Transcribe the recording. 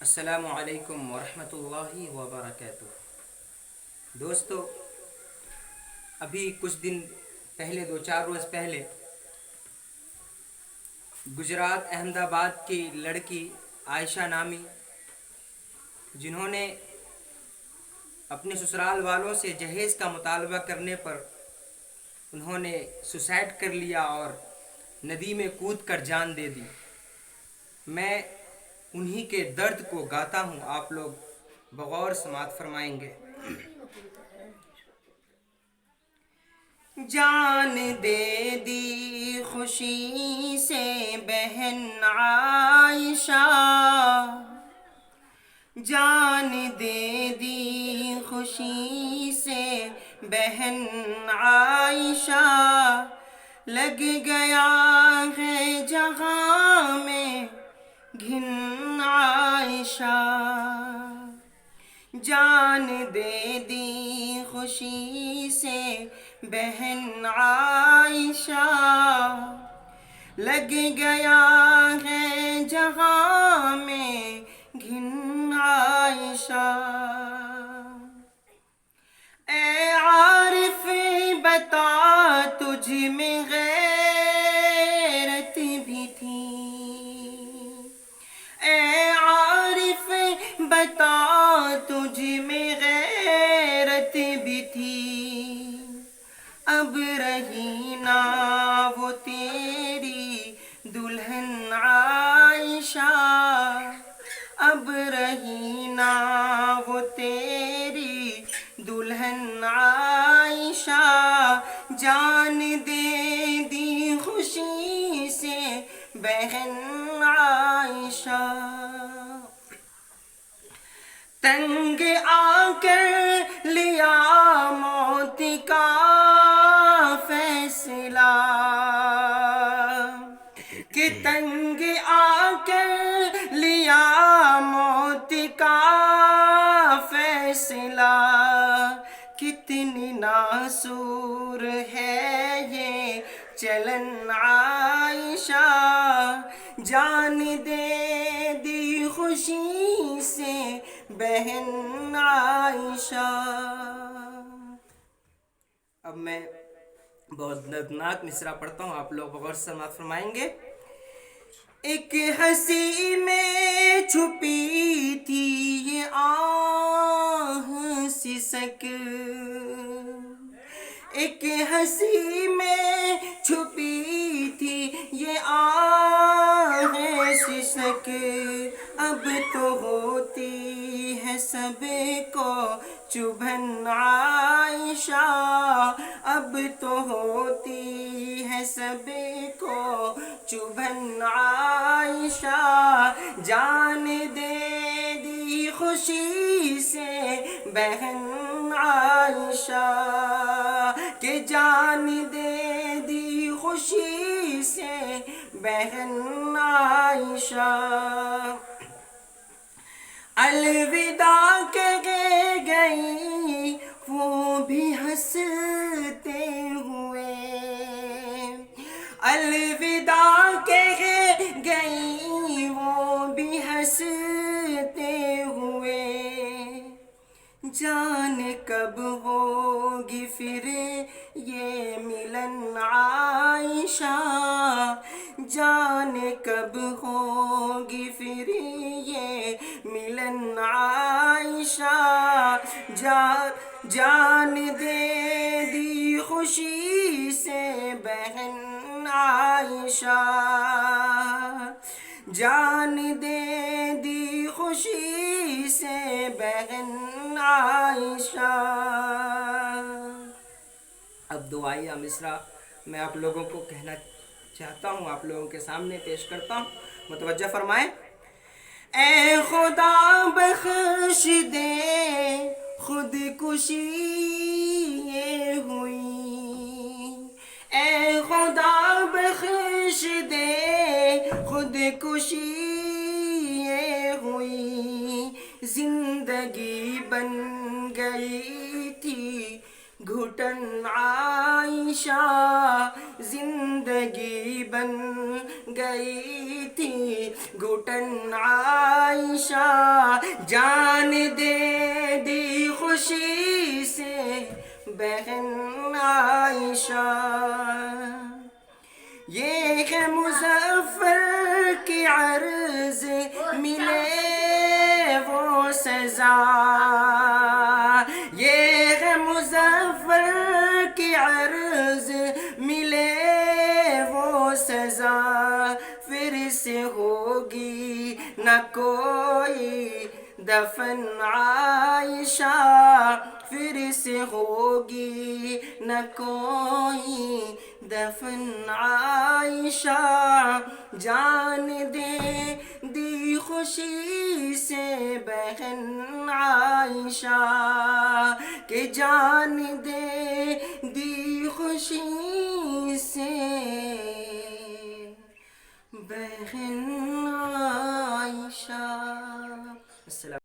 السلام علیکم ورحمۃ اللہ وبرکاتہ۔ دوستو، ابھی کچھ دن پہلے 2-4 روز پہلے گجرات احمد آباد کی لڑکی عائشہ نامی، جنہوں نے اپنے سسرال والوں سے جہیز کا مطالبہ کرنے پر انہوں نے سوسائڈ کر لیا اور ندی میں کود کر جان دے دی، میں انہی کے درد کو گاتا ہوں، آپ لوگ بغور سماعت فرمائیں گے۔ جان دے دی خوشی سے بہن عائشہ، جان دے دی خوشی سے بہن عائشہ، لگ گیا ہے جہاں میں گھن عائشہ، جان دے دی خوشی سے بہن عائشہ، لگ گیا ہے جہاں میں گھن عائشہ۔ اے عارف بتا تجھ میں غیرت بھی تھی، اے عارف بتا تجھ میں غیرت بھی تھی، اب رہی نہ وہ تیری دلہن عائشہ، اب رہی نہ وہ تیری دلہن عائشہ، جان دے دی خوشی سے بہن عائشہ۔ تنگ آ کر لیا موت کا فیصلہ، کہ تنگ آ کر لیا موت کا فیصلہ، کتنی ناسور ہے یہ چلن عائشہ، جان دے دی خوشی سے بہن عائشہ۔ اب میں بہت دردناک مصرع پڑھتا ہوں، آپ لوگ بغور سے سماعت فرمائیں گے۔ ایک ہنسی میں چھپی تھی یہ آہ سسک، ایک ہنسی میں چھپی تھی یہ آہ سسک، اب تو ہوتی ہے سب کو چبھن عائشہ، اب تو ہوتی ہے سب کو چبھن عائشہ، جان دے دی خوشی سے بہن عائشہ، کہ جان دے دی خوشی سے بہن عائشہ۔ الوداع کہہ گئی وہ بھی ہنستے ہوئے، الوداع کہہ گئی وہ بھی ہنستے ہوئے، جانے کب ہوگی پھر یہ ملن عائشہ، جانے کب ہوگی پھر یہ ملن عائشہ، جان دے دی خوشی سے بہن عائشہ، جان دے دی خوشی سے بہن عائشہ۔ اب دعائیہ مصرع میں آپ لوگوں کو کہنا چاہتا ہوں، آپ لوگوں کے سامنے پیش کرتا ہوں، متوجہ فرمائیں۔ اے خدا بخش دے خودکشی یہ ہوئی، اے خدا بخش دے خودکشی یہ ہوئی، زندگی بن گئی تھی گھٹن عائشہ، زندگی بن گئی تھی گھٹن عائشہ، عائشہ جان دے دی خوشی سے بہن عائشہ، یہ ہے مظفر کی عرض ملے وہ سزا، یہ ہے مظفر کی عرض ملے وہ سزا، پھر سے ہوگی نہ کوئی دفن عائشہ، پھر سے ہوگی نہ کوئی دفن عائشہ، جان دے دی خوشی سے بہن عائشہ، کہ جان دے دی خوشی سے بہن عائشہ۔ السلام